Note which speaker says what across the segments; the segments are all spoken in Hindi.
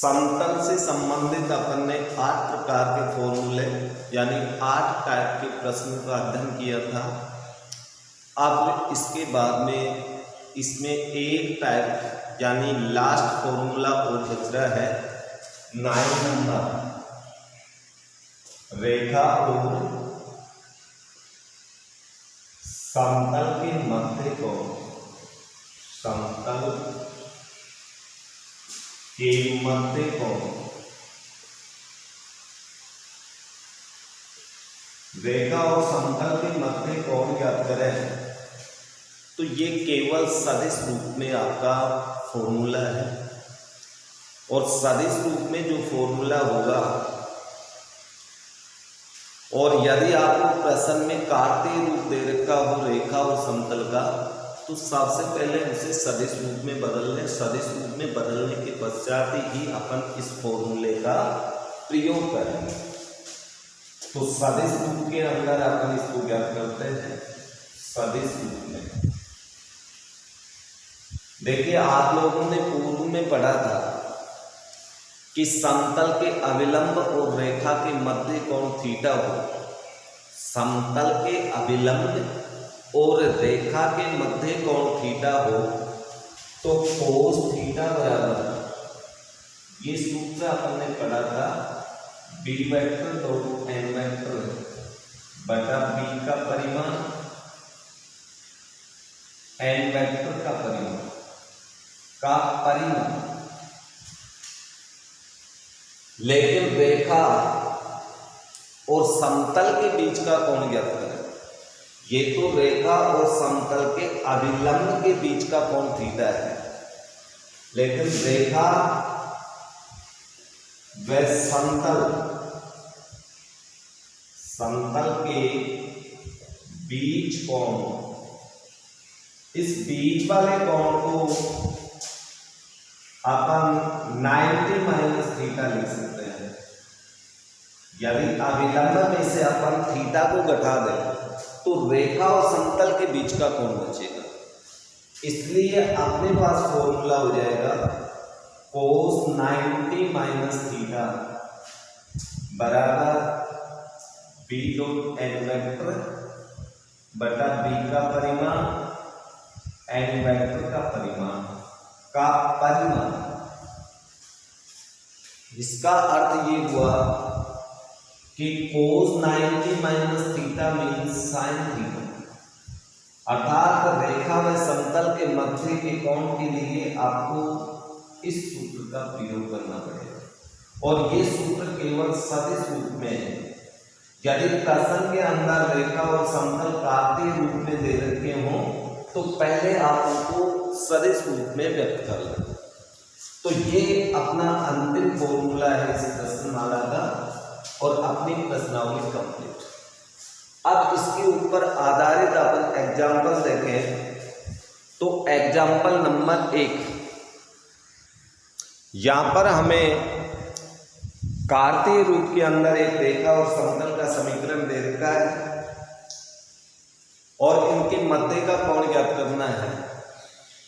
Speaker 1: समतल से संबंधित अपन ने 8 प्रकार के फॉर्मूले यानी 8 टाइप के प्रश्नों का अध्ययन किया था। अब इसके बाद में इसमें एक टाइप यानी लास्ट फॉर्मूला और बच रहा है 9 नंबर, रेखा और समतल के मध्य कोण, समतल के मध्य कोण, रेखा और समतल के मध्य कोण ज्ञात करें। तो ये केवल सदिश रूप में आपका फॉर्मूला है और सदिश रूप में जो फॉर्मूला होगा, और यदि आपको प्रश्न में कार्तीय रूप दे रखा हो रेखा और समतल का, तो सबसे पहले उसे सदिश रूप में बदल लें। सदिश रूप में बदलने के पश्चात ही अपन इस फॉर्मूले का प्रयोग करेंगे। तो सदिश रूप के अंदर अपन इसको ज्ञात करते हैं। सदिश रूप में देखिए, आप लोगों ने पूर्व में पढ़ा था कि समतल के अविलंब और रेखा के मध्य कोण थीटा हो। समतल के अविलंब और रेखा के मध्य कोण थीटा हो तो कोस थीटा बराबर, ये सूत्र अपन ने पढ़ा था, B vector dot N vector बटा बी का परिमाण एन वेक्टर का परिमाण लेकिन रेखा और समतल के बीच का कोण ज्ञात करें। ये तो रेखा और समतल के अविलंब के बीच का कोण थीटा है, लेकिन रेखा व समतल के बीच कोण, इस बीच वाले कोण को अपन 90 माइनस थीटा लिख सकते हैं। यदि अविलंब में से अपन थीटा को घटा दें तो रेखा और समतल के बीच का कोण बचेगा। इसलिए अपने पास फॉर्मूला हो जाएगा कोस 90 माइनस थीटा बराबर बी डॉट एन वेक्टर बटा बी का परिमाण एन वेक्टर का परिमाण। इसका अर्थ ये हुआ कि कोस 90 minus theta means sine theta, अर्थात रेखा व समतल के मध्य के कोण के लिए आपको इस सूत्र का प्रयोग करना पड़ेगा। और ये सूत्र केवल सदिश रूप में है। यदि प्रश्न के अंदर रेखा और समतल कार्तीय रूप में दे रखे हों तो पहले आप उनको सदिश रूप में व्यक्त कर लें। तो ये अपना अंतिम फॉर्मूला है इस प्रश्नमाला का और अपनी प्रश्नावली कंप्लीट। अब इसके ऊपर आधारित अपन एग्जाम्पल देखें तो एग्जाम्पल नंबर 1, यहां पर हमें कार्तीय रूप के अंदर एक रेखा और समतल का समीकरण दे रखा है और इनके मध्य का कोण ज्ञात करना है।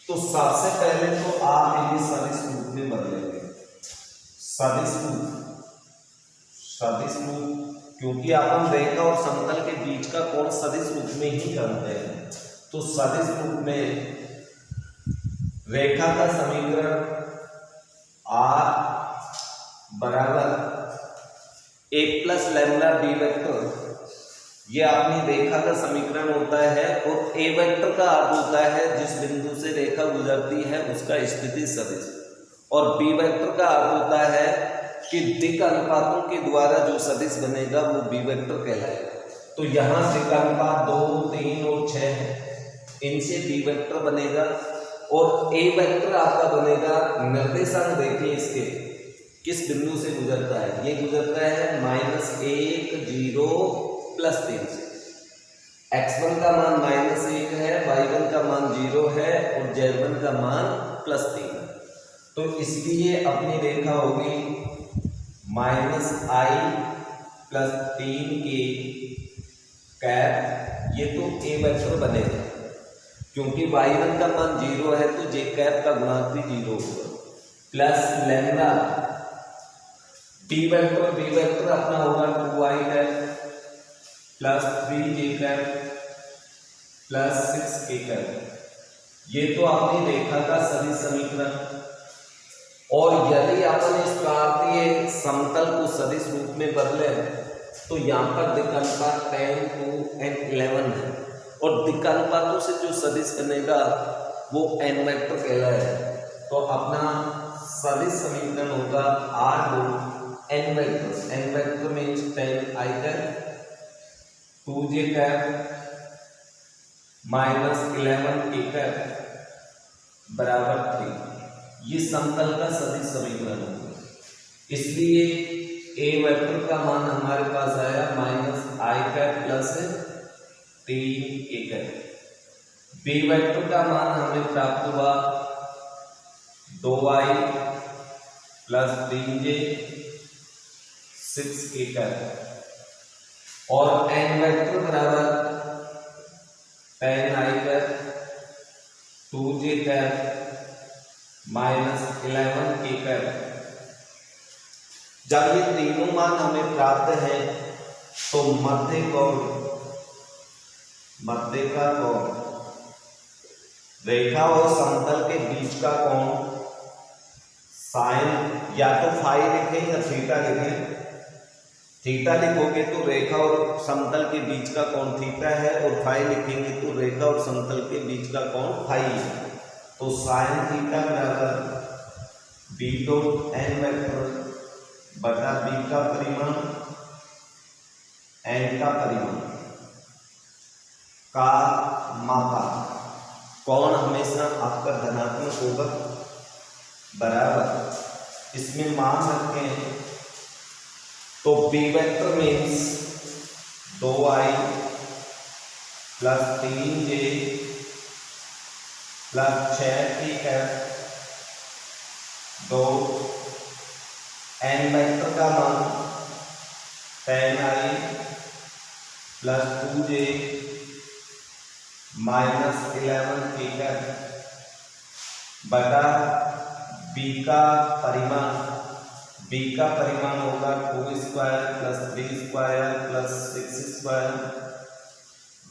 Speaker 1: तो सबसे पहले तो आप इन्हें सदिश रूप में बदलेंगे। सदिश रूप क्योंकि अपन रेखा और समतल के बीच का कोण सदिश रूप में ही करते हैं। तो सदिश रूप में रेखा का समीकरण r बराबर a plus lambda B vector, ये अपनी रेखा का समीकरण होता है। और ए वेक्टर का अर्थ होता है जिस बिंदु से रेखा गुजरती है उसका स्थिति सदिश, और बी वेक्टर का अर्थ होता है कि दिक् अनुपातों के द्वारा जो सदिश बनेगा वो बी वेक्टर कहलाएगा। तो यहाँ दिक् अनुपात 2, 3 और 6 है, इनसे बी वेक्टर बनेगा। और ए वेक्टर आपका बनेगा, निर्देशांक देखिए इसके किस बिंदु से गुजरता है। ये गुजरता है -1, 0 प्लस 3 से। x1 का मान -1 है, y1 का मान 0 है और z1 का मान +3 है। तो इसलिए अपनी रेखा होगी -i + 3k कैप, ये तो ए वेक्टर बनेगा क्योंकि y1 का मान 0 है तो j कैप का गुणांक भी 0 होगा, प्लस लैम्डा बी वेक्टर अपना होगा 2i cap plus 3j cap plus 6k cap. ये तो आपने रेखा का सदिश समीकरण। और यदि अपन इस कार्तीय समतल को सदिश रूप में बदले तो यहाँ पर दिक्कल्पात 10, 2 and 11 है, और दिक्कल्पातों से जो सदिश बनेगा वो n वेक्टर कहलाएगा। तो अपना सदिश समीकरण होगा R2 n vector means 10i cap 2j cap minus 11k cap बराबर 3। ये समतल का सदिश समीकरण होगा। इसलिए a वेक्टर का मान हमारे पास आया minus i cap plus 3k cap. b vector का मान हमें प्राप्त हुआ 2i plus 3j 6k cap, और n वेक्टर बराबर 10i cap 2j cap minus 11k cap. जब ये तीनों मान हमें प्राप्त हैं तो मध्य का कोण रेखा और समतल के बीच का कोण साइन, या तो फाई लिखें या थीटा लिखें। थीटा लिखोगे तो रेखा और समतल के बीच का कोण थीटा है, और फाई लिखेंगे तो रेखा और समतल के बीच का कोण फाई है। तो साइन थीटा बराबर बी डॉट एन वेक्टर बटा बी का परिमाण एन का परिमाण का मापा। कोण हमेशा आपका धनात्मक होगा बराबर, इसमें मान रखें तो B vector means 2i plus 3j plus 6k cap 2, n vector का मान 10i plus 2j minus 11k cap बटा b का परिमाण होगा 2 square plus 3 square plus 6 square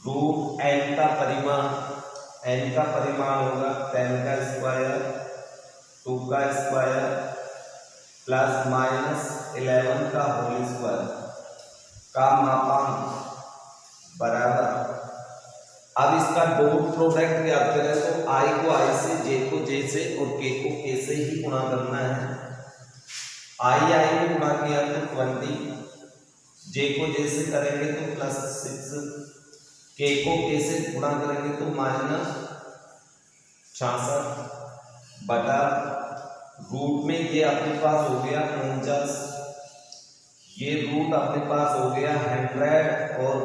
Speaker 1: root n का परिमाण होगा 10 का स्क्वायर 2 का स्क्वायर प्लस माइनस 11 का होल स्क्वायर का मापांक बराबर। अब इसका डॉट प्रोडक्ट याद करें तो i को i से, j को j से और k को k से ही गुणा करना है। i में गुणा किया तो 20, j को j से करेंगे तो प्लस 6, k को k से गुणा करेंगे तो माइनस 66 बटा रूट में ये अपने पास हो गया 49, ये रूट अपने पास हो गया 100 और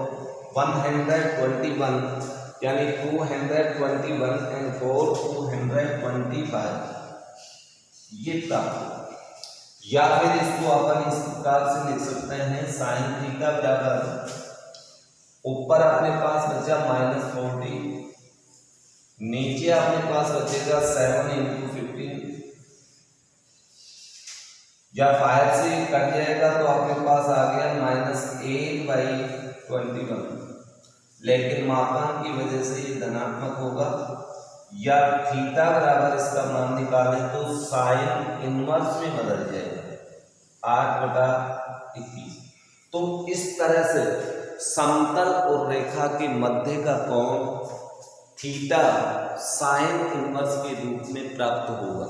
Speaker 1: 121, यानी 221 एंड 225 ये प्राप्त। या फिर इसको अपन इस प्रकार से लिख सकते हैं साइन थीटा बराबर ऊपर अपने पास बचा -40, नीचे अपने पास बचेगा 7 × 15, या 5 से कट जाएगा तो अपने पास आ गया -8/21, लेकिन मापांक की वजह से ये धनात्मक होगा। या थीटा बराबर इसका मान निकालें तो साइन इनवर्स में बदल जाएगा 8/21। तो इस तरह से समतल और रेखा के मध्य का कोण थीटा साइन इनवर्स के रूप में प्राप्त होगा,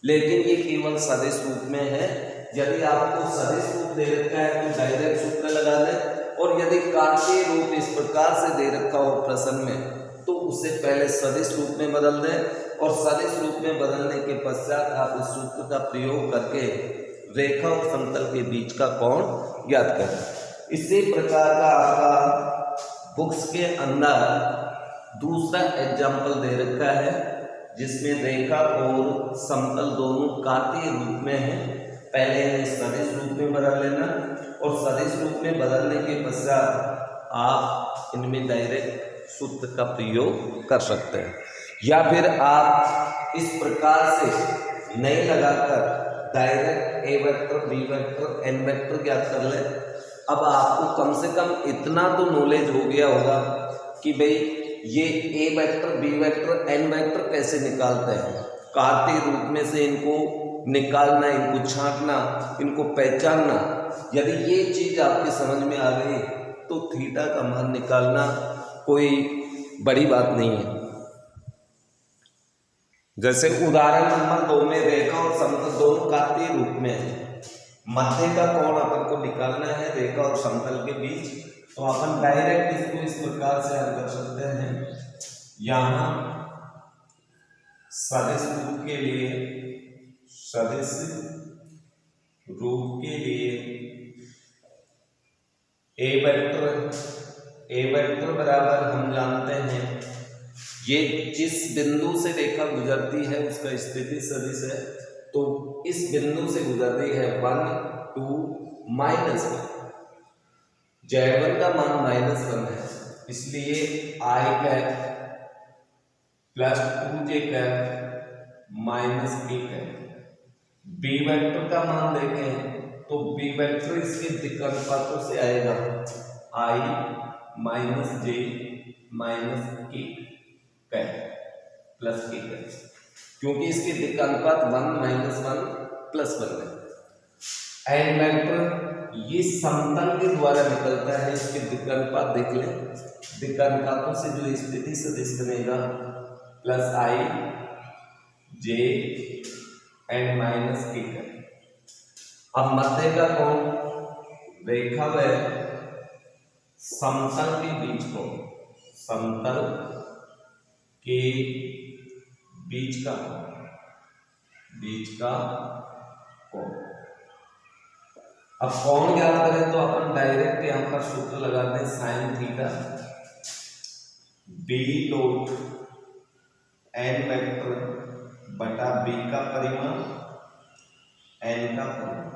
Speaker 1: लेकिन ये केवल सदिश रूप में है। यदि आपको सदिश रूप दे रखा है तो डायरेक्ट सूत्र लगा दें, और यदि कार्तीय रूप इस प्रकार से दे रखा हो प्रश्न में तो उसे पहले सदिश रूप में बदल दें, और सदिश रूप में बदलने के पश्चात आप इस सूत्र का प्रयोग करके रेखा और समतल के बीच का कोण ज्ञात करें। इसी प्रकार का आपका बुक्स के अंदर दूसरा एग्जाम्पल दे रखा है जिसमें रेखा और समतल दोनों कार्तीय रूप में है। पहले इन्हें सदिश रूप में बदल लेना, और सदिश रूप में बदलने के पश्चात आप इनमें डायरेक्ट सूत्र का प्रयोग कर सकते हैं, या फिर आप इस प्रकार से नहीं लगाकर direct A vector, B vector, N vector ज्ञात कर ले। अब आपको कम से कम इतना तो नॉलेज हो गया होगा कि भाई ये A vector, B vector, N vector कैसे निकालते हैं, कार्तीय रूप में से इनको निकालना, इनको छांटना, इनको पहचानना। यदि ये चीज आपके समझ में आ गई तो थीटा का मान निकालना कोई बड़ी बात नहीं है। जैसे उदाहरण नंबर 2 में रेखा और समतल दोनों कार्तीय रूप में है, मध्य का कोण अपन को निकालना है रेखा और समतल के बीच। तो अपन डायरेक्ट इसको इस प्रकार से हल कर सकते हैं। यहां सदिश रूप के लिए, सदिश रूप के लिए ए वेक्टर बराबर हम जानते हैं ये जिस बिंदु से रेखा गुजरती है उसका स्थिति सदिश है। तो इस बिंदु से गुजर रही है 1, 2, -1। Z1 का मान -1 है, इसलिए I cap plus 2J cap minus K cap. B vector का मान देखें तो बी वेक्टर इसके दिक् अनुपातों से आएगा I - J - K cap plus K cap, क्योंकि इसके दिक् अनुपात 1 - 1 + 1 है। एन वेक्टर ये समतल के द्वारा निकलता है, इसके दिक् अनुपात देख लें, दिक् अनुपातों से जो स्थिति सदिश बनेगा plus I J and -K cap. अब मध्य का कोण रेखा व समतल के बीच को, समतल के बीच का कोण। अब कोण ज्ञात करें तो अपन डायरेक्ट यहां पर सूत्र लगाते हैं sine theta B dot N vector बटा बी का परिमाण एन का परिमाण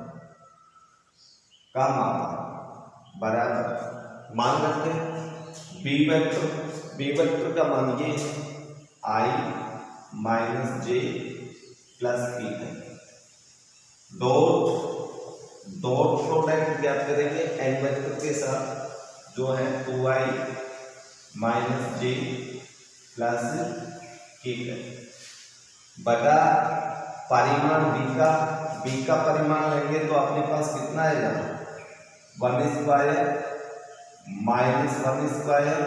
Speaker 1: का मान बराबर, मान रखते हैं बी वेक्टर का मान ये I - J + K है। डॉट प्रोडक्ट ज्ञात करेंगे एन वेक्टर के साथ जो है 2I - J + K है बटा परिमाण बी का परिमाण लेंगे तो अपने पास कितना आएगा 1² - 1²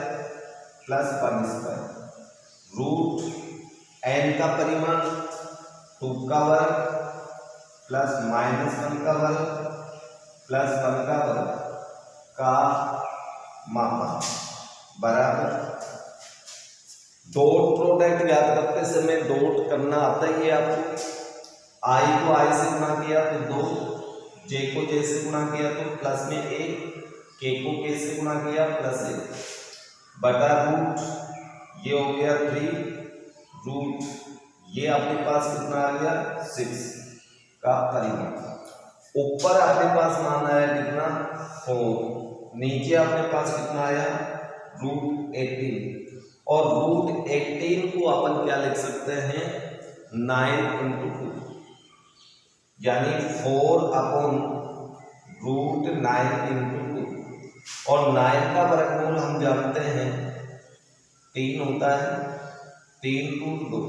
Speaker 1: + 1² रूट एन का परिमाण 2 का वर्ग प्लस -1 का वर्ग प्लस 1 का वर्ग का मापा बराबर। डॉट प्रोडक्ट याद करते समय डॉट करना आता ही है आपको। I को I से गुणा किया तो 2, J को J से गुणा किया तो प्लस में 1, K को K से गुणा किया +1 बटा रूट ये हो गया 3 रूट ये आपके पास कितना आ गया 6 का परिमाण। ऊपर आपके पास मान आया कितना 4, नीचे आपके पास कितना आया √18 और √18 को अपन क्या लिख सकते हैं 9 × 2 यानी 4/√9 × 2 और 9 का वर्गमूल हम जानते हैं 3 होता है, 3√2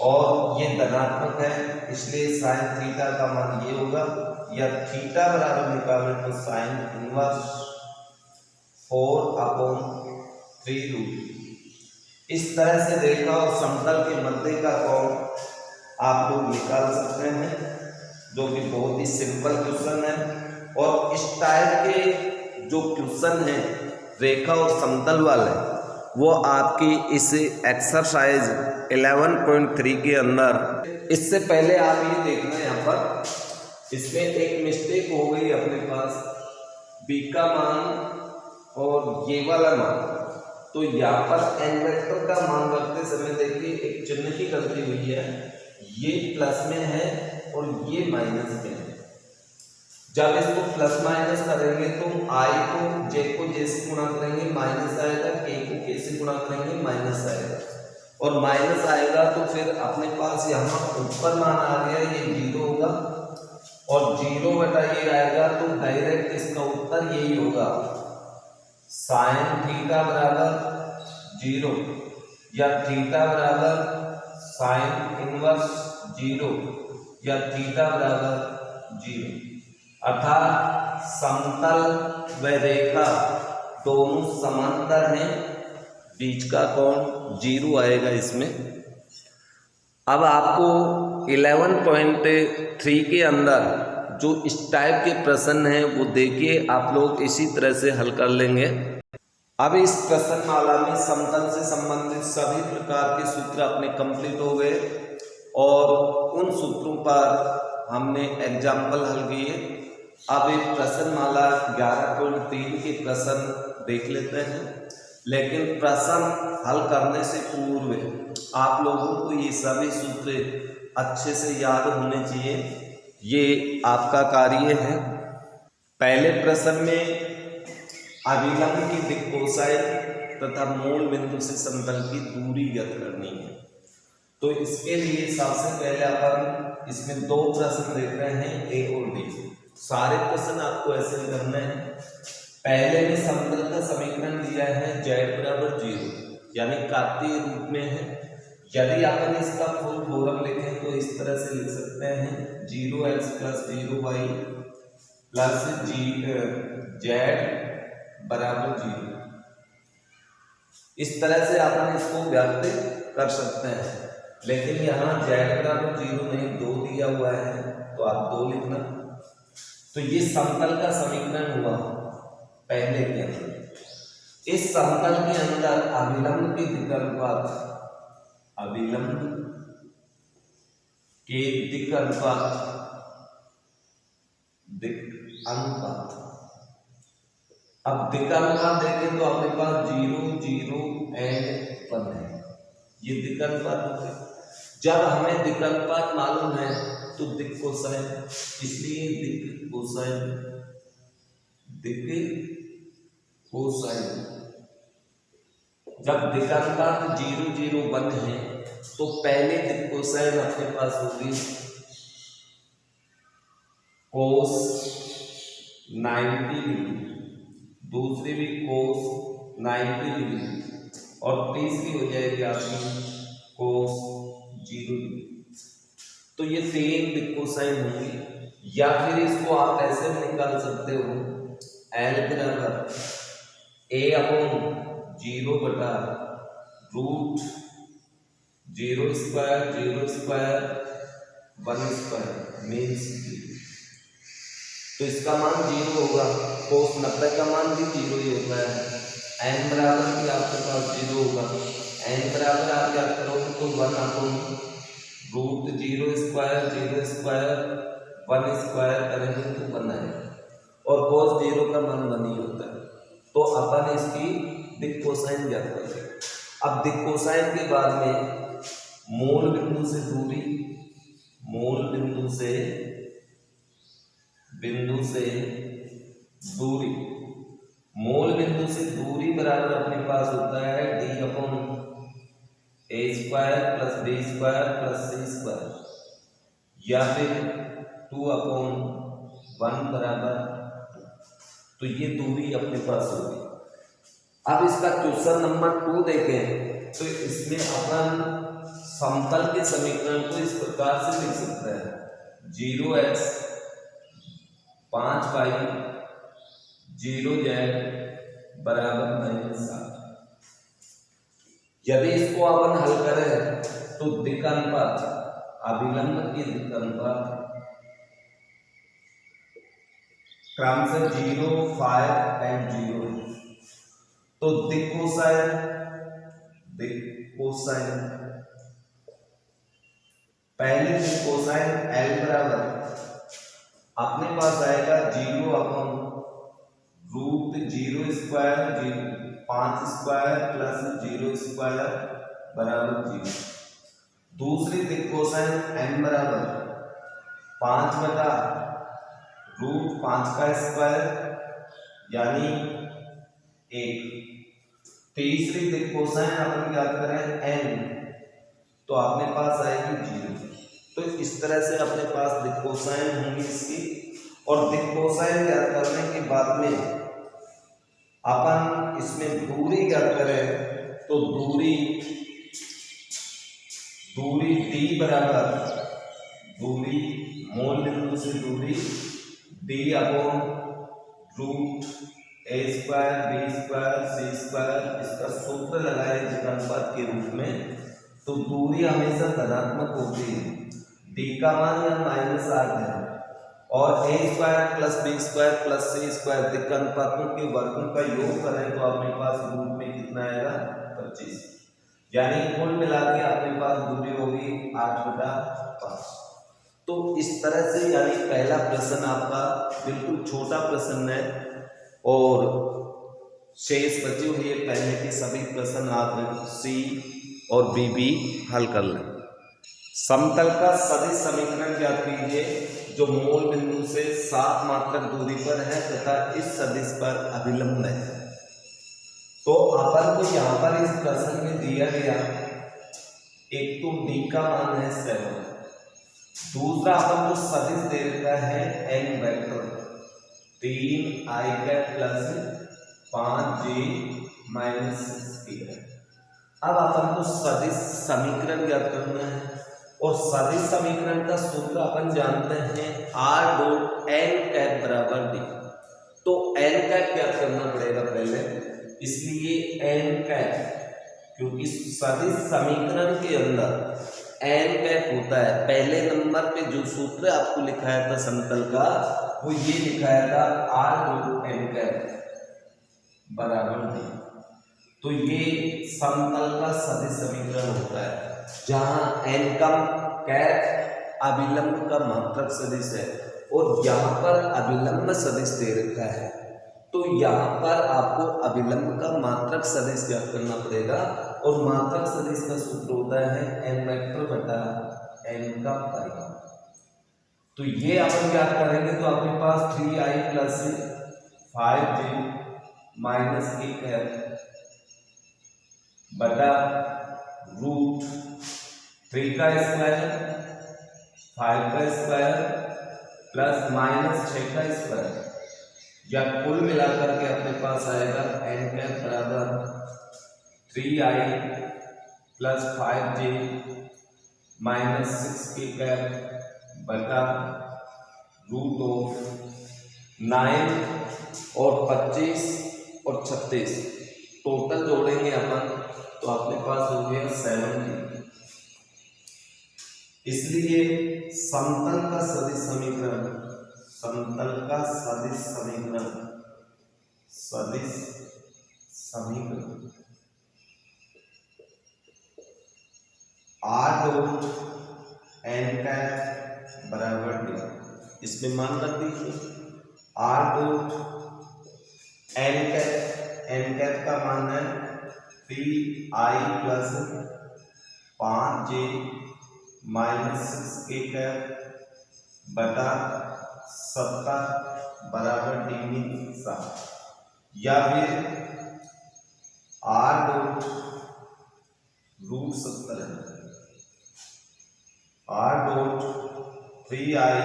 Speaker 1: और ये धनात्मक है इसलिए साइन थीटा का मान ये होगा, या थीटा बराबर निकालें तो साइन इनवर्स 4/3√2। इस तरह से रेखा और समतल के मध्य का कोण आप लोग निकाल सकते हैं, जो कि बहुत ही सिंपल क्वेश्चन है। और इस टाइप के जो क्वेश्चन हैं रेखा और समतल वाले वो आपकी इस एक्सरसाइज 11.3 के अंदर, इससे पहले आप ये देखना है यहाँ पर इसमें एक मिस्टेक हो गई अपने पास बी का मान और ये वाला मान। तो यहाँ पर एन वेक्टर का मान रखते समय देखिए एक चिन्ह की गलती हुई है, ये प्लस में है और ये माइनस में है। जब इसको प्लस माइनस करेंगे तो I को J से गुणा करेंगे माइनस आएगा, K को K से गुणा करेंगे माइनस आएगा और माइनस आएगा तो फिर अपने पास यहाँ ऊपर मान आ गया, ये 0 होगा और 0 बटा ये आएगा तो डायरेक्ट इसका उत्तर यही होगा, साइन थीटा बराबर 0 या थीटा बराबर साइन इनवर्स 0 या थीटा बराबर 0। अर्थात समतल व रेखा दोनों समांतर हैं, बीच का कोण 0 आएगा इसमें। अब आपको 11.3 के अंदर जो इस टाइप के प्रश्न हैं वो देखिए, आप लोग इसी तरह से हल कर लेंगे। अब इस प्रश्नमाला में समतल से संबंधित सभी प्रकार के सूत्र अपने कंप्लीट हो गए और उन सूत्रों पर हमने एग्जाम्पल हल किए। अब एक प्रश्नमाला 11.3 के प्रश्न देख लेते हैं, लेकिन प्रश्न हल करने से पूर्व आप लोगों को ये सभी सूत्र अच्छे से याद होने चाहिए, ये आपका कार्य है। पहले प्रश्न में अभिलंब की दिक् कोसाइन तथा मूल बिंदु से समतल की दूरी ज्ञात करनी है। तो इसके लिए सबसे पहले अपन इसमें 2 प्रश्न देख रहे हैं, ए और डी। सारे प्रश्न आपको ऐसे करना है। पहले में समतल का समीकरण दिया है z बराबर 0, यानी कार्तीय रूप में है। यदि अपन इसका फुल फॉर्म लिखें तो इस तरह से लिख सकते हैं 0x + 0y + z बराबर 0। इस तरह से अपन इसको व्यक्त कर सकते हैं, लेकिन यहाँ z बराबर 0 नहीं 2 दिया हुआ है तो आप 2 लिखना। तो ये समतल का समीकरण हुआ पहले के अंदर। इस समतल के अंदर अभिलंब के दिक् अनुपात, अभिलंब के दिक् अनुपात, दिक् अनुपात। अब दिक् अनुपात देखें तो अपने पास 0, 0 एंड 1 है, ये दिक् अनुपात हो गया। जब हमें दिक् अनुपात मालूम है तो दिक् कोसाइन, इसलिए दिक् कोसाइन, दिक् कोसाइन। जब दिक् अनुपात 0, 0, 1 है तो पहले दिक् कोसाइन अपने पास होगी कोस 90 डिग्री, दूसरी भी कोस 90 डिग्री और तीसरी हो जाएगी आपकी कोस 0 डिग्री। तो ये 3 दिक् कोसाइन होंगी। या फिर इसको आप ऐसे भी निकाल सकते हो, L बराबर A/0 बटा root 0 square 0 square 1 square means 0। तो इसका मान 0 होगा, कोस 90 का मान भी 0 ही होता है। n बराबर भी आपके पास 0 होगा, n बराबर आप याद करोगे तो 1/रूट 0 स्क्वायर 0 स्क्वायर 1 स्क्वायर करेंगे तो 1 आएगा और कोस 0 का मान 1 ही होता है। तो अपन इसकी दिक् कोसाइन ज्ञात करेंगे। अब दिक् कोसाइन के बाद में मूल बिंदु से दूरी, मूल बिंदु से दूरी, मूल बिंदु से दूरी बराबर अपने पास होता है d/a² + b² + c² या फिर 2/1 बराबर 2। तो ये दूरी अपने पास होगी। अब इसका क्वेश्चन नंबर 2 देखें तो इसमें अपन समतल के समीकरण को इस प्रकार से लिख सकते हैं 0x 5y 0z बराबर -7। यदि इसको अपन हल करें तो दिक् अनुपात, अभिलंब की दिक् अनुपात क्रमशः 0, 5 एंड 0 है। तो दिक् कोसाइन पहले दिक् कोसाइन L बराबर अपने पास आएगा 0/रूट 0 स्क्वायर 5 स्क्वायर + 0 स्क्वायर बराबर 0। दूसरी दिक् कोसाइन n बराबर 5/रूट 5 का स्क्वायर यानी 1। तीसरी दिक् कोसाइन अपन याद करें n तो अपने पास आएगी 0। तो इस तरह से अपने पास दिक् कोसाइन होंगी इसकी, और दिक् कोसाइन ज्ञात करने के बाद में अपन इसमें दूरी ज्ञात करें तो दूरी d बराबर दूरी मूल बिंदु से दूरी d upon root a square b square c square, इसका सूत्र लगाए अनुपात के रूप में। तो दूरी हमेशा धनात्मक होती है, d का मान -8 है, और a square plus b square plus c square दिक् अनुपातों के वर्गों का योग करें तो अपने पास रूट में कितना आएगा 25, यानी कुल मिला के अपने पास दूरी होगी 8/5। तो इस तरह से यानी पहला प्रश्न आपका बिल्कुल छोटा प्रश्न है, और शेष बचे हुए पहले के सभी प्रश्न आप सी और बी भी हल कर लें। समतल का सदिश समीकरण ज्ञात कीजिए जो मूल बिंदु से 7 मात्रक दूरी पर है तथा इस सदिश पर अभिलंब है। तो अपन को यहाँ पर इस प्रश्न में दिया गया, एक तो d का मान है 7, दूसरा अपन को सदिश दे रखा है n vector 3i plus 5j minus 6k है। अब अपन को सदिश समीकरण ज्ञात करना है, और सदिश समीकरण का सूत्र अपन जानते हैं r डॉट n कैप बराबर d। तो n कैप ज्ञात करना पड़ेगा पहले, इसलिए n कैप, क्योंकि सदिश समीकरण के अंदर n कैप होता है। पहले नंबर पे जो सूत्र आपको लिखाया था समतल का, वो ये लिखाया था r डॉट n कैप बराबर d। तो ये समतल का सदिश समीकरण होता है जहां n का कैप अभिलंब का मात्रक सदिश है, और यहाँ पर अभिलंब सदिश दे रखा है। तो यहाँ पर आपको अभिलंब का मात्रक सदिश ज्ञात करना पड़ेगा, और मात्रक सदिश का सूत्र होता है n वेक्टर बटा n का परिमाण। तो ये अपन ज्ञात करेंगे तो अपने पास 3i प्लस 5j माइनस 1 है बटा रूट 3 का स्क्वायर 5 का स्क्वायर प्लस माइनस 6 का स्क्वायर, या कुल मिलाकर के अपने पास आएगा n कैप बराबर 3i plus 5j minus 6k cap बटा रूट ऑफ 9 और 25 और 36, टोटल जोड़ेंगे अपन तो अपने पास हो गया 70। इसलिए समतल का सदिश समीकरण, समतल का सदिश समीकरण, सदिश समीकरण r डॉट n कैप बराबर d, इसमें मान रख दीजिए r डॉट n कैप का मान है 3i plus 5j minus 6k cap बटा 70 बराबर d में 7, या फिर r डॉट रूट 70 है, r dot 3i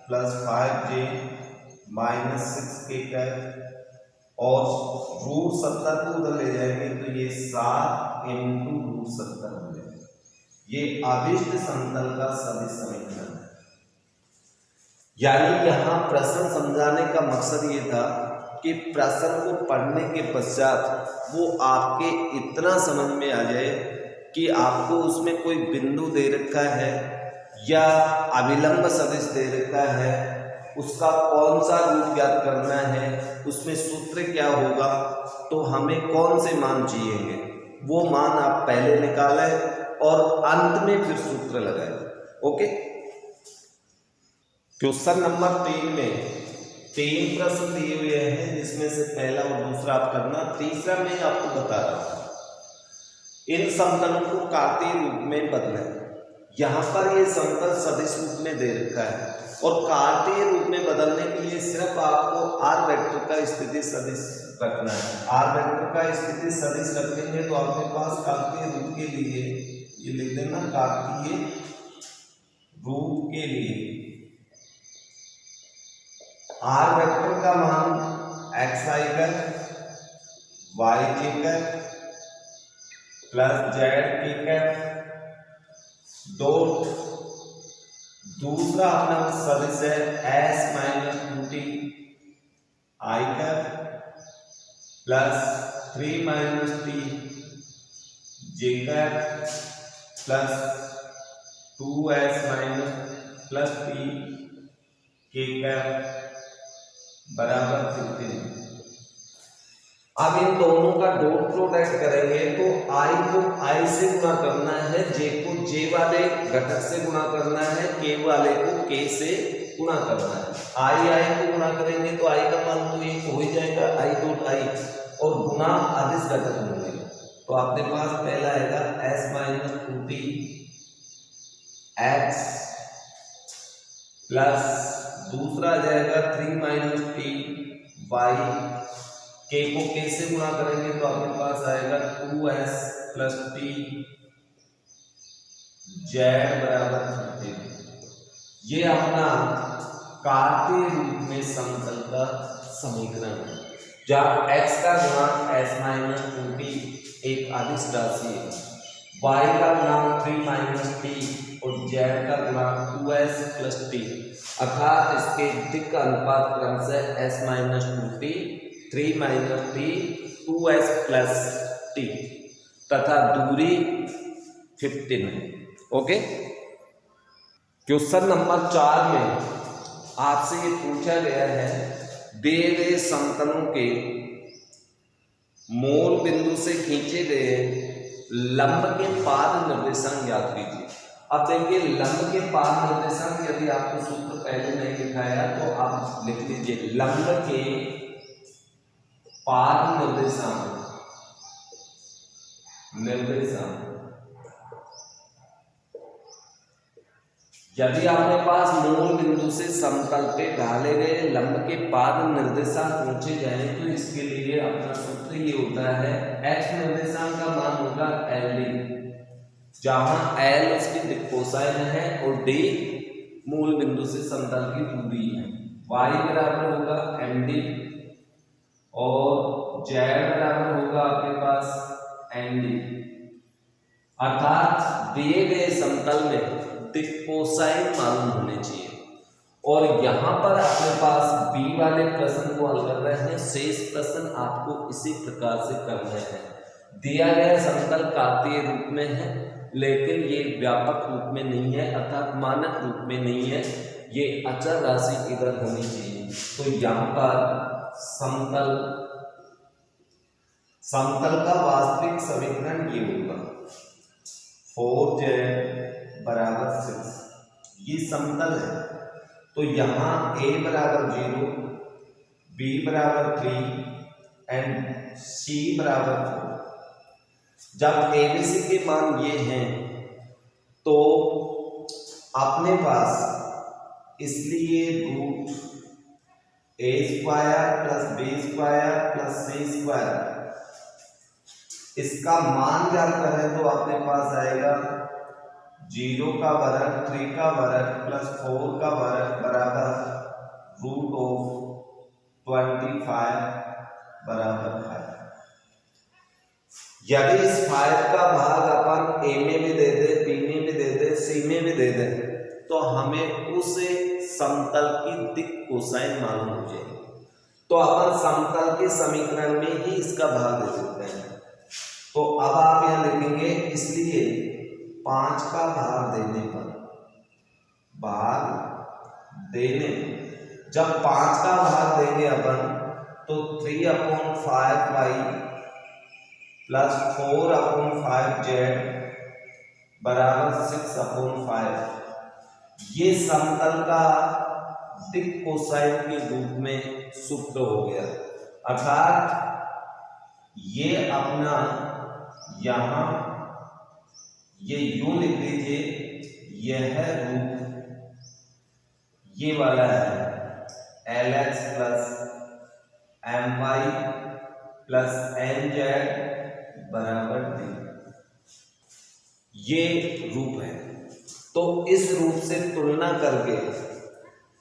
Speaker 1: plus 5j minus 6k cap, और रूट 70 को उधर ले जाएंगे तो ये 7 इंटू रूट 70 हो जाएगा। ये अभिष्ट समतल का सदिश समीकरण है। यानी यहाँ प्रश्न समझाने का मकसद ये था कि प्रश्न को पढ़ने के पश्चात वो आपके इतना समझ में आ जाए कि आपको उसमें कोई बिंदु दे रखा है या अभिलंब सदिश दे रखा है, उसका कौन सा रूप ज्ञात करना है, उसमें सूत्र क्या होगा, तो हमें कौन से मान चाहिए, वो मान आप पहले निकालें और अंत में फिर सूत्र लगाएं। ओके, क्वेश्चन नंबर 3 में 3 प्रश्न दिए हुए हैं, जिसमें से पहला और दूसरा आप करना, तीसरा मैं आपको बता रहा हूं। इन समतलों को कार्तीय रूप में बदलें। यहाँ पर ये समतल सदिश रूप में दे रखा है, और कार्तीय रूप में बदलने के लिए सिर्फ आपको r वेक्टर का स्थिति सदिश रखना है। r वेक्टर का स्थिति सदिश रखेंगे तो आपके पास कार्तीय रूप के लिए ये लिख देना कार्तीय रूप के लिए आर वेक्टर का मान एक्स आई कर वाई के कर प्लस जेड के कर डॉट दूसरा अपना सदिश है एस माइनस 2t आई कर प्लस 3 माइनस t जे कर plus 2s minus plus t के कर बराबर 15। अब इन दोनों का डॉट प्रोडक्ट करेंगे तो i को i से गुणा करना है, j को j वाले घटक से गुणा करना है, k वाले को k से गुणा करना है। i को गुणा करेंगे तो i का मान तो एक हो ही जाएगा i डॉट i और गुणा अदिश घटक होंगे तो आपके पास पहला आएगा s minus 2t x plus दूसरा आ जाएगा 3 माइनस t y k को k से गुणा करेंगे तो आपके पास आएगा 2s प्लस t z बराबर 15। ये अपना कार्तीय रूप में समतल का समीकरण है जहाँ x का गुणांक s माइनस 2t एक अदिश राशि है, y का गुणांक 3 माइनस t और z का गुणांक 2s प्लस t अर्थात इसके दिक् अनुपात क्रमशः s minus 2t 3 minus t 2s plus t तथा दूरी 15 है। ओके, क्वेश्चन नंबर 4 में आपसे ये पूछा गया है दिए गए समतलों के मूल बिंदु से खींचे गए लंब के पाद निर्देशांक ज्ञात कीजिए। अब देखिए लंब के पाद निर्देशांक यदि आपको सूत्र पहले नहीं लिखाया तो आप लिख लीजिए लंब के पाद निर्देशांक यदि आपके पास मूल बिंदु से समतल पे ढाले गए लंब के पाद निर्देशांक पूछे जाए तो इसके लिए अपना सूत्र ये होता है x निर्देशांक का मान होगा l जहां l उसकी दिक् कोसाइन है और d मूल बिंदु से समतल की दूरी है, y बराबर होगा md और z बराबर होगा आपके पास nd। अर्थात दिए गए समतल में दिक् कोसाइन मालूम होने चाहिए और यहाँ पर अपने पास b वाले प्रश्न को हल कर रहे हैं। शेष प्रश्न आपको इसी प्रकार से करने हैं। दिया गया समतल कार्तीय रूप में है लेकिन ये व्यापक रूप में नहीं है अर्थात मानक रूप में नहीं है, ये अचर राशि इधर होनी चाहिए। तो यहाँ पर समतल का वास्तविक समीकरण ये होगा 4z बराबर 6, ये समतल है तो यहाँ a बराबर 0, b बराबर 3 एंड c बराबर 4। जब abc के मान ये हैं तो अपने पास इसलिए root a square plus b square plus c square इसका मान ज्ञात करें तो अपने पास आएगा 0 का वर्ग 3 का वर्ग प्लस 4 का वर्ग बराबर रूट ऑफ 25 बराबर 5। यदि इस 5 का भाग अपन a में भी दे दे, b में भी दे दे, c में भी दे दे तो हमें उस समतल की दिक् कोसाइन मालूम हो जाएगी। तो अपन समतल के समीकरण में ही इसका भाग दे सकते हैं। तो अब आप यहां लिखेंगे इसलिए 5 का भाग देने जब 5 का भाग देंगे अपन तो 3/5y प्लस 4/5z बराबर 6/5 ये समतल का दिक् कोसाइन के रूप में सूत्र हो गया। अर्थात ये अपना यहां ये यूं लिख लीजिए, यह रूप ये वाला है lx plus my plus nz बराबर d। ये रूप है। तो इस रूप से तुलना करके,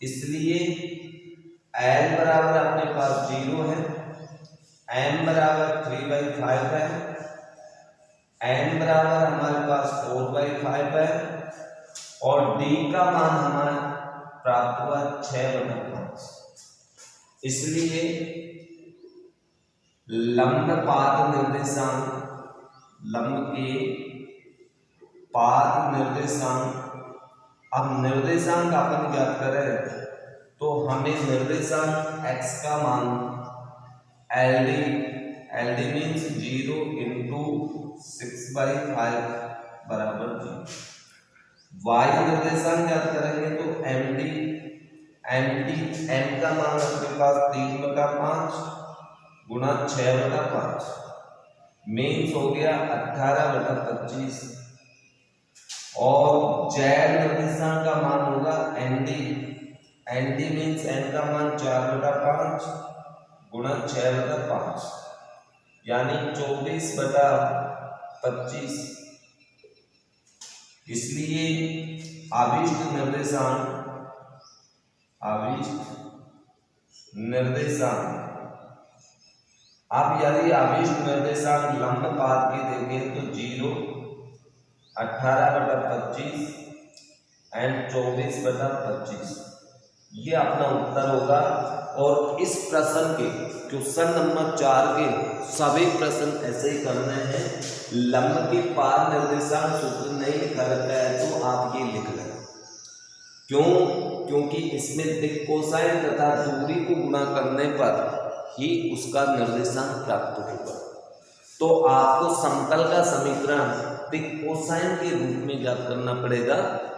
Speaker 1: इसलिए n बराबर अपने पास 0 है, m बराबर 3/5 है, n बराबर हमारे पास 4/5 है और d का मान हमारा प्राप्त हुआ 6/5। इसलिए लंब पाद निर्देशांक, लंब के पाद निर्देशांक, अब निर्देशांक अपन ज्ञात करें तो हमें निर्देशांक x का मान LD मीन्स 0 इंटू 6/5 बराबर 0। y निर्देशांक ज्ञात करेंगे तो m का मान अपने पास 3/5 गुणा 6/5 मीन्स हो गया 18/25 और z निर्देशांक का मान होगा nd मीन्स n का मान 4/5 गुणा 6/5 यानी 24/25। इसलिए आविष्ट निर्देशांक अब यदि आविष्ट निर्देशांक लंब पाद के देखें तो 0, 18/25 एंड 24/25 ये अपना उत्तर होगा। और इस प्रश्न के क्वेश्चन नंबर 4 के सभी प्रश्न ऐसे ही करने हैं। लंब के पाद निर्देशांक सूत्र नहीं लिखा रहता है तो आप ये लिख लें। क्यों? क्योंकि इसमें दिक् कोसाइन तथा दूरी को गुणा करने पर ही उसका निर्देशांक प्राप्त होगा। तो आपको समतल का समीकरण दिक् कोसाइन के रूप में ज्ञात करना पड़ेगा।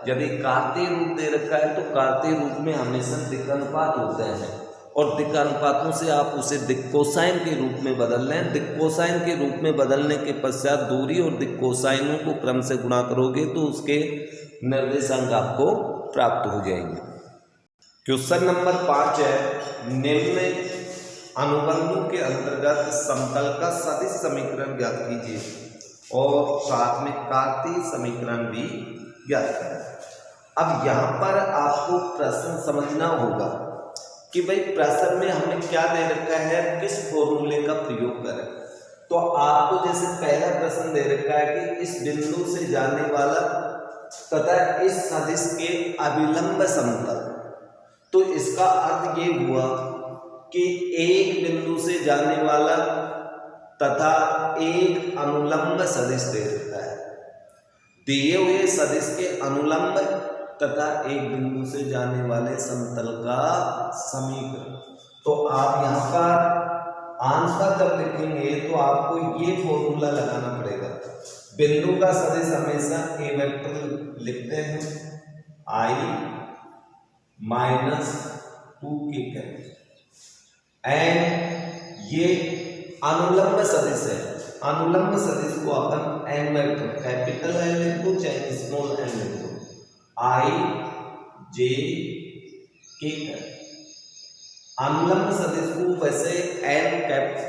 Speaker 1: यदि कार्तीय रूप दे रखा है तो कार्तीय रूप में हमेशा दिक् अनुपात होते हैं और दिक् अनुपातों से आप उसे दिक् कोसाइन के रूप में बदल लें। दिक् कोसाइन के रूप में बदलने के पश्चात दूरी और दिक् कोसाइनों को क्रम से गुणा करोगे तो उसके निर्देशांक आपको प्राप्त हो जाएंगे। क्वेश्चन नंबर 5 है, निम्न अनुबंधों के अंतर्गत समतल का सदिश समीकरण ज्ञात कीजिए और साथ में कार्तीय समीकरण भी ज्ञात करें। अब यहाँ पर आपको प्रश्न समझना होगा कि भाई प्रश्न में हमें क्या दे रखा है, किस फॉर्मूले का प्रयोग करें। तो आपको जैसे पहला प्रश्न दे रखा है कि इस बिंदु से जाने वाला तथा इस सदिश के अभिलंब समतल, तो इसका अर्थ ये हुआ कि एक बिंदु से जाने वाला तथा एक अनुलंब सदिश दे रखा है। दिए हुए सदिश के अनुलंब तथा एक बिंदु से जाने वाले समतल का समीकरण। तो आप यहाँ पर आंसर जब लिखेंगे तो आपको ये फॉर्मूला लगाना पड़ेगा। बिंदु का सदिश हमेशा ए वेक्टर लिखते हैं I - 2k एंड ये अनुलंब सदिश है। अनुलंब सदिश को अपन n वेक्टर कैपिटल n लिख दो चाहे स्मॉल n लिख दो, I J K। अनुलंब सदिश को वैसे n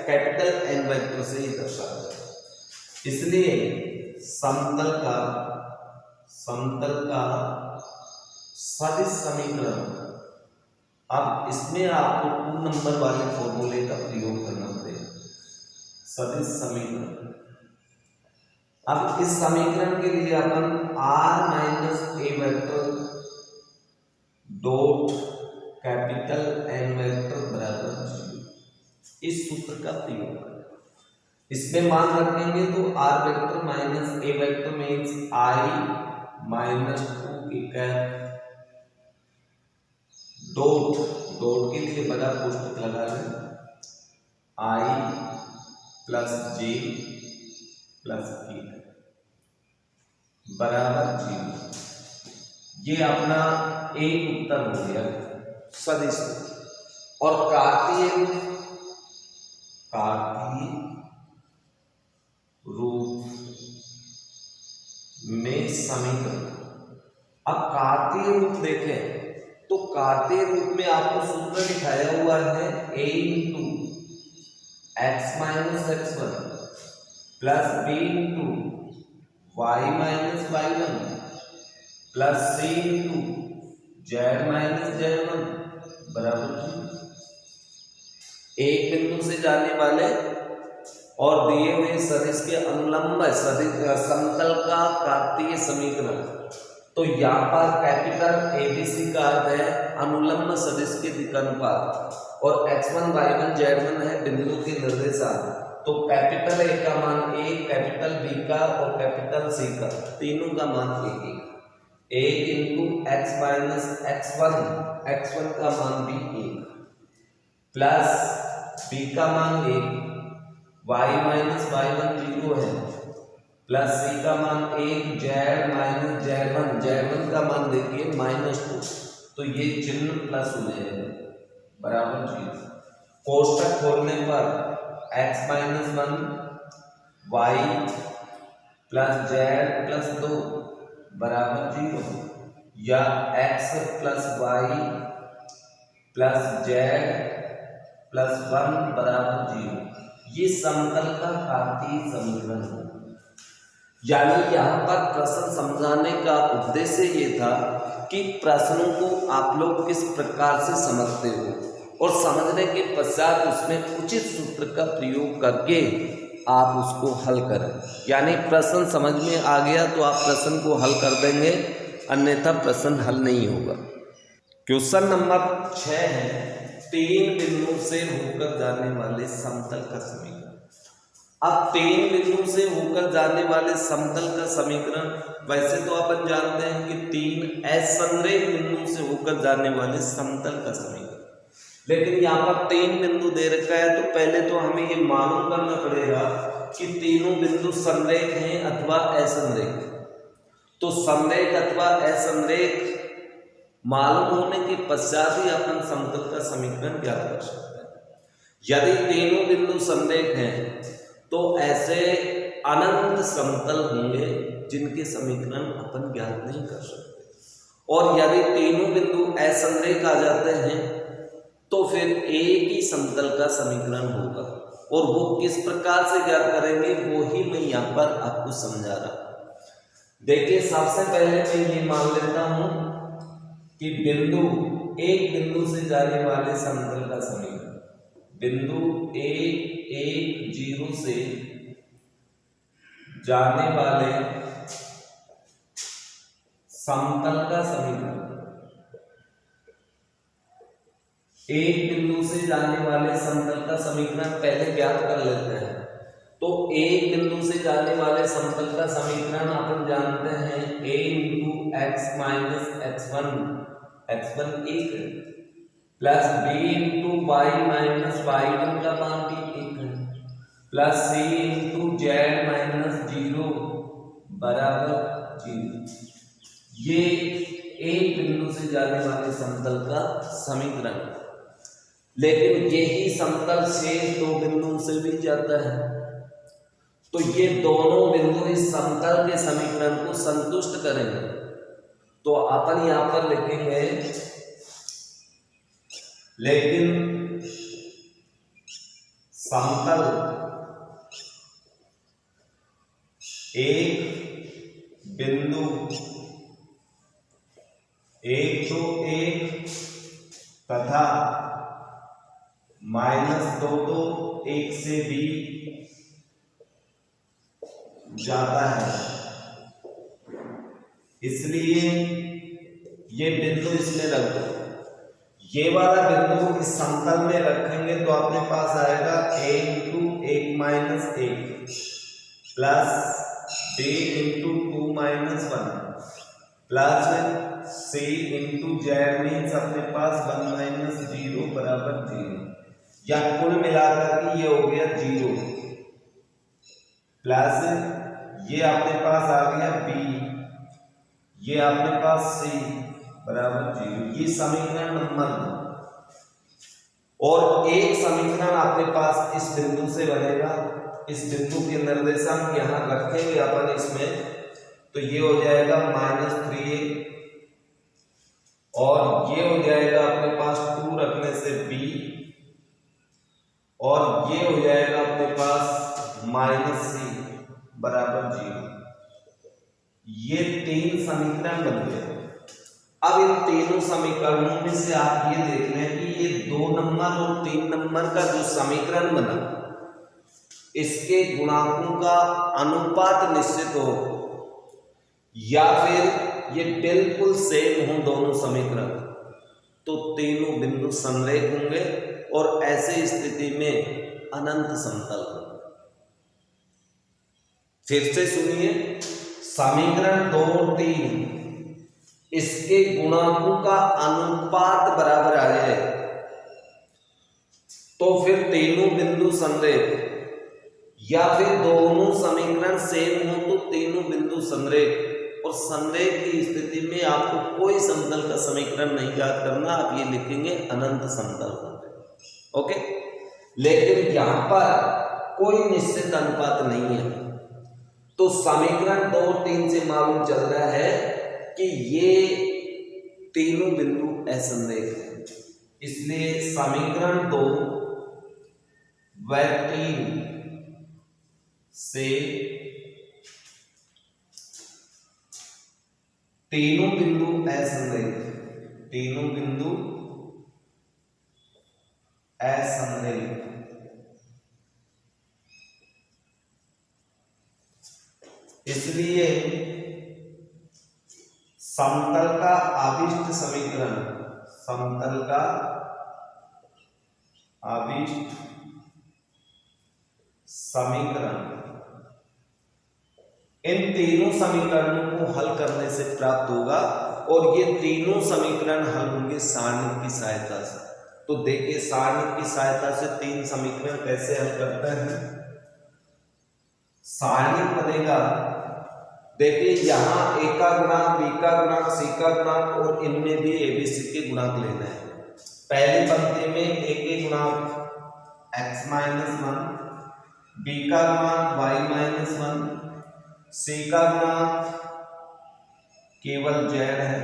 Speaker 1: कैपिटल n वेक्टर से ही दर्शाया जाता है। इसलिए समतल का सदिश समीकरण, अब इसमें आपको 2 नंबर वाले फॉर्मूले का प्रयोग करना पड़ेगा। सदिश समीकरण, अब इस समीकरण के लिए अपन r - a vector dot capital N vector बराबर 0 इस सूत्र का प्रयोग करें। इसमें मान रखेंगे तो r vector minus a vector means I - 2k dot के लिए बड़ा कोष्ठक लगा लें, I + j + k बराबर 0। ये अपना एक उत्तर हो गया सदिश। और कार्तीय रूप में समीकरण, अब कार्तीय रूप देखें तो कार्तीय रूप में आपको सूत्र दिखाया हुआ है a × x - x1 + b × Y minus Y one plus C into Z minus Z one बराबर 0। एक बिंदु से जाने वाले और दिए हुए सदिश के अनुलंब समतल का कार्तीय समीकरण। तो यहाँ पर कैपिटल एबीसी का अर्थ है अनुलंब सदिश के दिक्कनुपात और x1 y1 z1 है बिंदु के निर्देशांक। तो कैपिटल ए का मान 1, कैपिटल बी का और कैपिटल सी का तीनों का मान 1 इंटू एक्स माइनस x1 का मान भी 1 प्लस बी का मान 1, y माइनस y1 0 है प्लस सी का मान 1, जेड माइनस जेड1 का मान देखिए -2। तो ये चिन्ह प्लस हो जाएगा बराबर 0। कोष्टक खोलने पर x minus 1 y plus Z plus 2 बराबर 0 या x plus y plus Z plus 1 बराबर 0। ये समतल का कार्तीय समीकरण है। यानी यहाँ पर प्रश्न समझाने का उद्देश्य ये था कि प्रश्नों को आप लोग किस प्रकार से समझते हो और समझने के पश्चात उसमें उचित सूत्र का प्रयोग करके आप उसको हल करें। यानी प्रश्न समझ में आ गया तो आप प्रश्न को हल कर देंगे, अन्यथा प्रश्न हल नहीं होगा। क्वेश्चन नंबर 6 है 3 बिंदु से होकर जाने वाले समतल का समीकरण। अब 3 बिंदु से होकर जाने वाले समतल का समीकरण, वैसे तो अपन जानते हैं कि 3 असंरेख बिंदु से होकर जाने वाले समतल का समीकरण, लेकिन यहाँ पर 3 बिंदु दे रखा है तो पहले तो हमें ये मालूम करना पड़ेगा कि तीनों बिंदु संरेख हैं अथवा असंरेख। तो संरेख अथवा असंरेख मालूम होने के पश्चात ही अपन समतल का समीकरण ज्ञात कर सकते हैं। यदि तीनों बिंदु संरेख हैं तो ऐसे अनंत समतल होंगे जिनके समीकरण अपन ज्ञात नहीं कर सकते, और यदि तीनों बिंदु असंरेख आ जाते हैं तो फिर एक ही समतल का समीकरण होगा, और वो किस प्रकार से ज्ञात करेंगे वो ही मैं यहाँ पर आपको समझा रहा हूँ। देखिए सबसे पहले मैं ये मान लेता हूँ कि एक बिंदु से जाने वाले समतल का समीकरण, बिंदु 1, 0 से जाने वाले समतल का समीकरण। एक बिंदु से जाने वाले समतल का समीकरण पहले ज्ञात कर लेते हैं। तो एक बिंदु से जाने वाले समतल का समीकरण अपन जानते हैं a into x minus x1 1 है plus b into Y minus y1 का मान भी 1 है plus c into Z minus 0 बराबर 0। ये एक बिंदु से जाने वाले समतल का समीकरण, लेकिन यही समतल शेष 2 बिंदुओं से भी जाता है। तो ये दोनों बिंदु इस समतल के समीकरण को संतुष्ट करेंगे। तो अपन यहां पर लिखेंगे लेकिन समतल एक बिंदु 1 तो 1 तथा -2 तो 1 से भी जाता है, इसलिए ये बिंदु इसमें रख दो। ये वाला बिंदु इस समतल में रखेंगे तो अपने पास आएगा a into 1 minus 1 plus b into 2 minus 1 plus c into Z means अपने पास 1 माइनस 0 बराबर 0। या कुल मिलाकर के ये हो गया 0 प्लस ये आपके पास आ गया b, ये आपके पास c बराबर 0। ये समीकरण नंबर 2। और एक समीकरण आपके पास इस बिंदु से बनेगा। इस बिंदु के निर्देशांक यहाँ रखेंगे अपन इसमें, तो ये हो जाएगा -3a और ये हो जाएगा अपने पास 2 रखने से b और ये हो जाएगा अपने पास -c बराबर 0। तीन समीकरण बन गए। अब इन तीनों समीकरणों में से आप ये देख लें कि ये 2 नंबर और 3 नंबर का जो समीकरण बना, इसके गुणांकों का अनुपात निश्चित हो या फिर ये बिल्कुल सेम हो दोनों समीकरण, तो तीनों बिंदु समरेख होंगे और ऐसे स्थिति में अनंत समतल होगा। फिर से सुनिए, समीकरण 2 और 3 इसके गुणांकों का अनुपात बराबर आ जाए तो फिर तीनों बिंदु समरेख, या फिर दोनों समीकरण सेम हो तो तीनों बिंदु समरेख। और समरेख की स्थिति में आपको कोई समतल का समीकरण नहीं याद करना, आप ये लिखेंगे अनंत समतल होंगे। ओके, लेकिन यहां पर कोई निश्चित अनुपात नहीं है, तो समीकरण 2 और 3 से मालूम चल रहा है कि ये तीनों बिंदु असमरेख हैं। इसलिए समीकरण 2 व 3 से तीनों बिंदु असमरेख, तीनों बिंदु असमरेख। इसलिए समतल का आविष्ट समीकरण, समतल का आविष्ट समीकरण इन तीनों समीकरणों को हल करने से प्राप्त होगा, और ये तीनों समीकरण हल होंगे सारणिक की सहायता से। तो देखिए सारणिक की सहायता से 3 समीकरण कैसे हल करते हैं। सारणिक बनेगा, देखिए यहां a का गुणांक, b का गुणांक, c का गुणांक और इनमें भी abc के गुणांक लेना है। पहली पंक्ति में a के गुणांक x माइनस 1, b का गुणांक y माइनस 1, c का गुणांक केवल z है।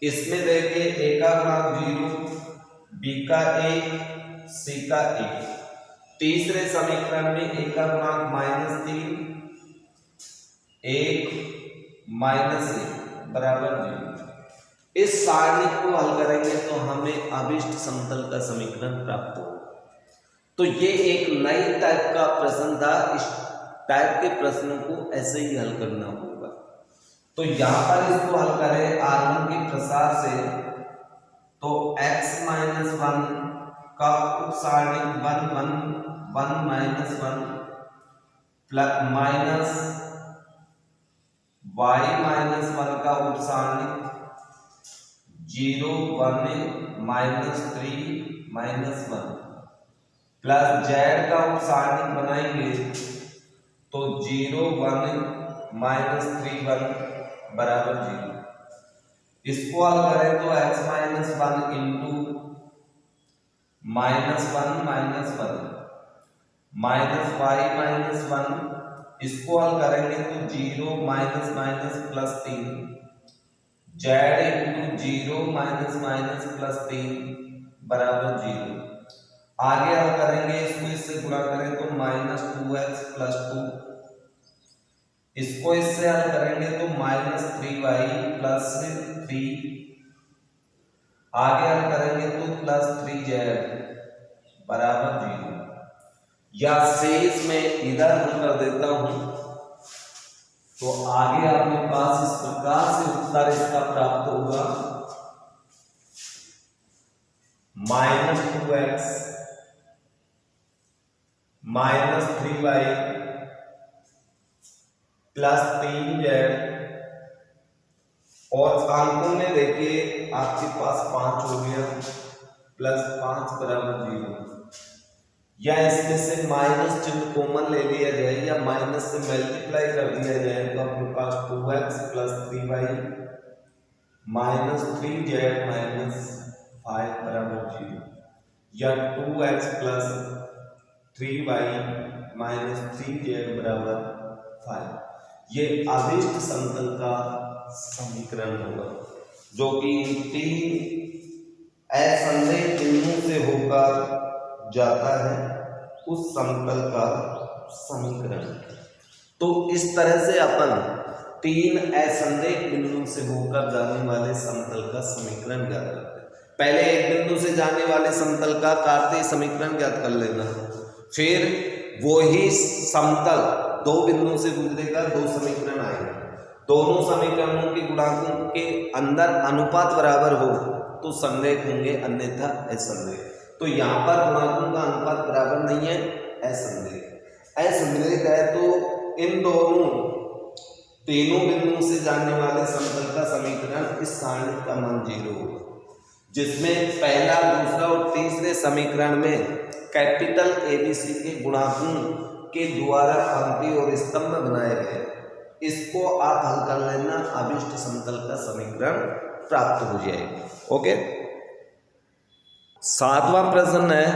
Speaker 1: इसमें देखिए a का गुणांक 0, b का 1, c का 1। तीसरे समीकरण में a का गुणांक -3, 1 -1 बराबर 0। इस सारणी को हल करेंगे तो हमें अभिष्ट समतल का समीकरण प्राप्त होगा। तो ये एक नई टाइप का प्रश्न था। इस टाइप के प्रश्नों को ऐसे ही हल करना होगा। तो यहां पर इसको हल करें R1 के प्रसार से, तो x-1 का उपसारणी 1 1 1 -1 प्लस माइनस y-1 का उपसारणी 0 1 -3 -1 प्लस z का उपसारणी बनाएंगे तो 0 1 -3 1 बराबर 0। इसको हल करें तो x-1 इंटू -1 -1 -y-1, इसको हल करेंगे तो 0 प्लस 3, z इंटू 0 प्लस 3 बराबर 0। आगे हल करेंगे, इसको इससे गुणा करें तो -2x प्लस 2, इसको इससे हल करेंगे तो -3y प्लस 3, आगे हल करेंगे तो प्लस 3z बराबर 0। या शेष में इधर हल कर देता हूं तो आगे आपके पास इस प्रकार से उत्तर इसका प्राप्त होगा -2x -3y प्लस 3z, और अंकों में देखिए आपके पास 5 हो गया, प्लस 5 बराबर 0। या इसमें से माइनस चिन्ह कॉमन ले लिया जाए या माइनस से मल्टीप्लाई कर दिया जाए तो आपके पास 2x प्लस 3y -3z -5 बराबर 0, या 2x प्लस 3y -3z बराबर 5। ये अभिष्ट समतल का समीकरण होगा जो कि इन 3 असमरेख बिंदुओं से होकर जाता है उस समतल का समीकरण। तो इस तरह से अपन तीन असंरेख बिंदु से होकर जाने वाले समतल का समीकरण ज्ञात करते हैं। पहले एक बिंदु से जाने वाले समतल का कार्तीय समीकरण ज्ञात कर लेना, फिर वो ही समतल दो बिंदुओं से गुजरेगा, दो समीकरण आएंगे, दोनों समीकरणों के गुणांकों के अंदर अनुपात बराबर हो तो संरेख होंगे, अन्यथा असंरेख। तो यहाँ पर गुणांकों का अनुपात बराबर नहीं है, असंरेख। असंरेख है तो इन दोनों तीनों बिंदुओं से जाने वाले समतल का समीकरण इस सारणी का मान 0 होगा, जिसमें पहला, दूसरा और तीसरे समीकरण में कैपिटल ABC के गुणांकों के द्वारा पंक्ति और स्तंभ बनाए गए। इसको आप हल कर लेना, अभिष्ट समतल का समीकरण प्राप्त हो जाएगा। ओके, सातवां प्रश्न है,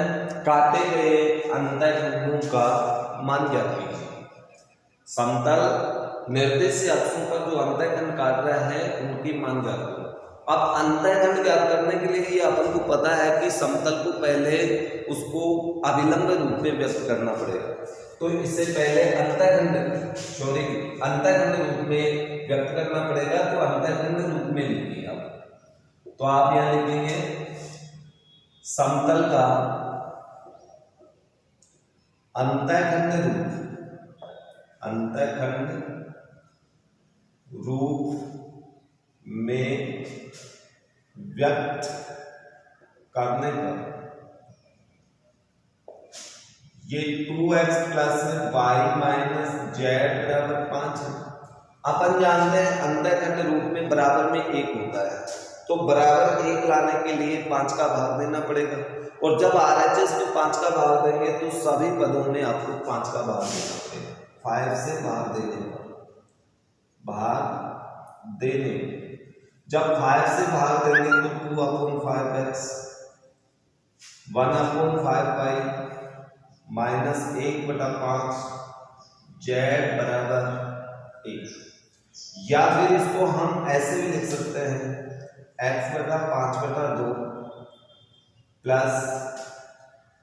Speaker 1: काटे गए अंतःखंडों का मान ज्ञात कीजिए। समतल निर्देशीय अक्षों पर जो अंतःखंड काट रहा है उनकी मान ज्ञात करो। अब अंतःखंड ज्ञात करने के लिए ये अपन को पता है कि समतल को पहले उसको अभिलंब रूप में व्यक्त करना पड़ेगा, तो इससे पहले अंतःखंड रूप में व्यक्त करना पड़ेगा। तो अंतःखंड रूप में लिखिए आप, तो आप यहाँ लिखेंगे समतल का अंतःखंड रूप में व्यक्त करने पर ये 2x plus y minus Z बराबर 5 है। अपन जानते हैं अंतःखंड रूप में बराबर में 1 होता है, तो बराबर 1 लाने के लिए 5 का भाग देना पड़ेगा, और जब RHS में 5 का भाग देंगे तो सभी पदों में आपको 5 का भाग देना पड़ेगा। 5 से भाग देने पर जब 5 से भाग देंगे तो 2/5x 1/5y माइनस 1/5 जेड बराबर 1। या फिर इसको हम ऐसे भी लिख सकते हैं, x/5/2 प्लस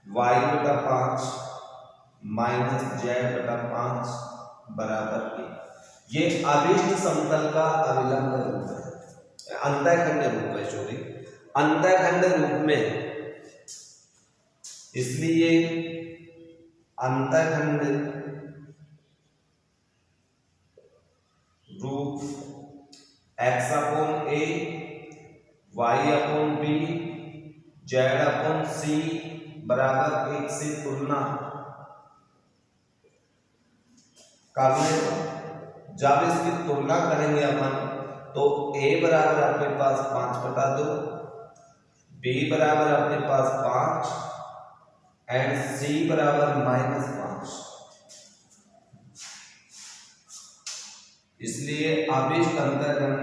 Speaker 1: y/5 माइनस जेड/5 बराबर 1। ये अभिष्ट समतल का अभिलंब रूप है, अंतःखंड रूप है, सॉरी अंतःखंड रूप में, इसलिए अंतःखंड रूप x/a y/b z/c बराबर 1 से तुलना करने पर, जब इसकी तुलना करेंगे अपन तो a बराबर अपने पास 5/2, b बराबर अपने पास 5 एंड c बराबर -5। इसलिए अभिष्ट अंतःखंड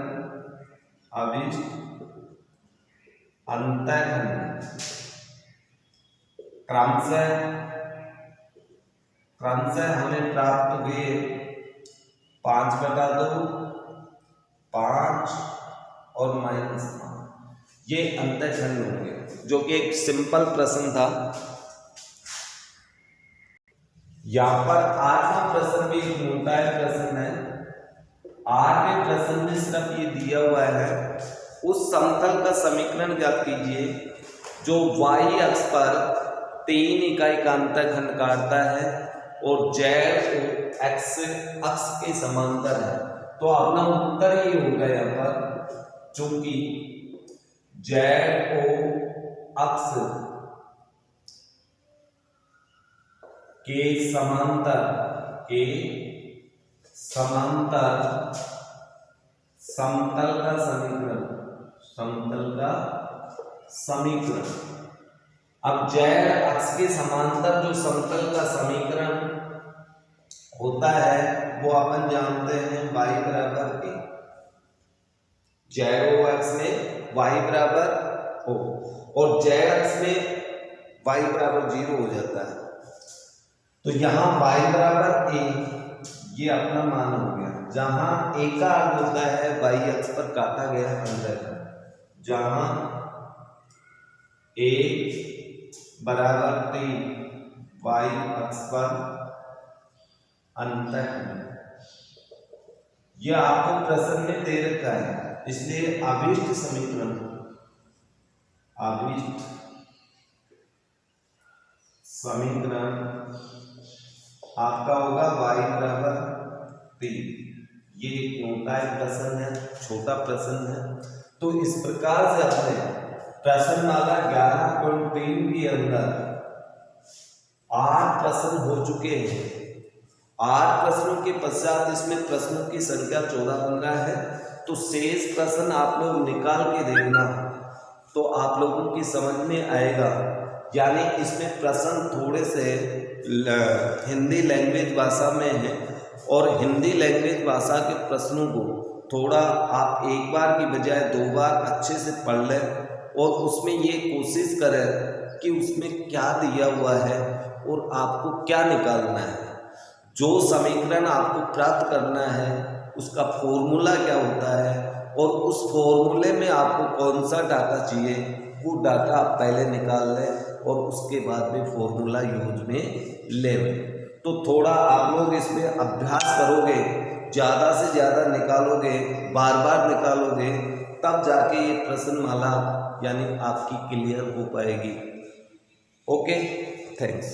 Speaker 1: क्रमशः हमें प्राप्त हुए 5/2, 5 और -5, ये अंतःखंड होंगे, जो कि एक सिंपल प्रश्न था। यहाँ पर 8वां प्रश्न भी एक मोटा प्रश्न है। 8वें प्रश्न में सिर्फ ये दिया हुआ है, उस समतल का समीकरण ज्ञात कीजिए जो y अक्ष पर 3 इकाई का अंतःखंड काटता है और z एक्स अक्ष के समांतर है। तो अपना उत्तर ये होगा यहाँ पर, चूंकि z अक्ष के समांतर समतल का समीकरण। अब z अक्ष के समांतर जो समतल का समीकरण होता है वो अपन जानते हैं y बराबर a। z अक्ष में y बराबर हो और z अक्ष में y बराबर 0 हो जाता है, तो यहाँ y बराबर a ये अपना मान हो गया। जहां a का अर्थ होता है y अक्ष पर काटा गया अंतःखंड, जहां a बराबर 3 y अक्ष पर अंतःखंड, यह आपको प्रश्न में दे रखा है, इसलिए अभीष्ट समीकरण, अभीष्ट समीकरण आपका होगा y बराबर 3। ये एक मोटा प्रश्न है, छोटा प्रश्न है। तो इस प्रकार से अपने प्रश्नमाला 11.3 के अंदर 8 प्रश्न हो चुके हैं। 8 प्रश्नों के पश्चात इसमें प्रश्नों की संख्या 14-15 है। तो शेष प्रश्न आप लोग निकाल के देखना तो आप लोगों की समझ में आएगा। यानी इसमें प्रश्न थोड़े से हिंदी लैंग्वेज भाषा में है और हिंदी लैंग्वेज भाषा के प्रश्नों को थोड़ा आप एक बार की बजाय 2 बार अच्छे से पढ़ लें और उसमें ये कोशिश करें कि उसमें क्या दिया हुआ है और आपको क्या निकालना है। जो समीकरण आपको प्राप्त करना है उसका फॉर्मूला क्या होता है और उस फॉर्मूले में आपको कौन सा डाटा चाहिए, वो डाटा आप पहले निकाल लें और उसके बाद में फॉर्मूला यूज में लें। तो थोड़ा आप लोग इसमें अभ्यास करोगे, ज़्यादा से ज़्यादा निकालोगे, बार बार निकालोगे, तब जाके ये प्रश्नमाला यानी आपकी क्लियर हो पाएगी। Okay, thanks.